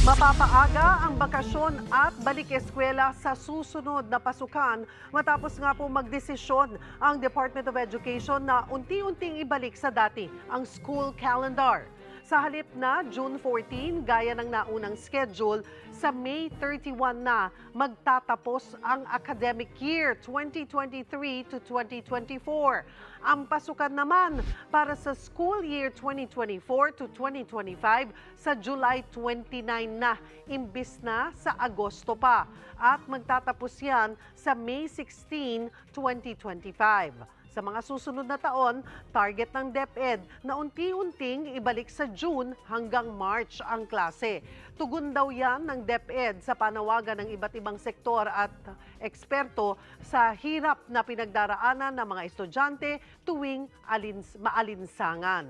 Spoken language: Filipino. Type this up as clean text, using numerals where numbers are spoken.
Mapapaaga ang bakasyon at balik eskwela sa susunod na pasukan matapos nga po magdesisyon ang Department of Education na unti-unting ibalik sa dati ang school calendar. Sa halip na June 14, gaya ng naunang schedule, sa May 31 na magtatapos ang academic year 2023 to 2024. Ang pasukan naman para sa school year 2024 to 2025 sa July 29 na, imbis na sa Agosto pa. At magtatapos yan sa May 16, 2025. Sa mga susunod na taon, target ng DepEd na unti-unting ibalik sa June hanggang March ang klase. Tugon daw yan ng DepEd sa panawagan ng iba't ibang sektor at eksperto sa hirap na pinagdaraanan ng mga estudyante tuwing maalinsangan.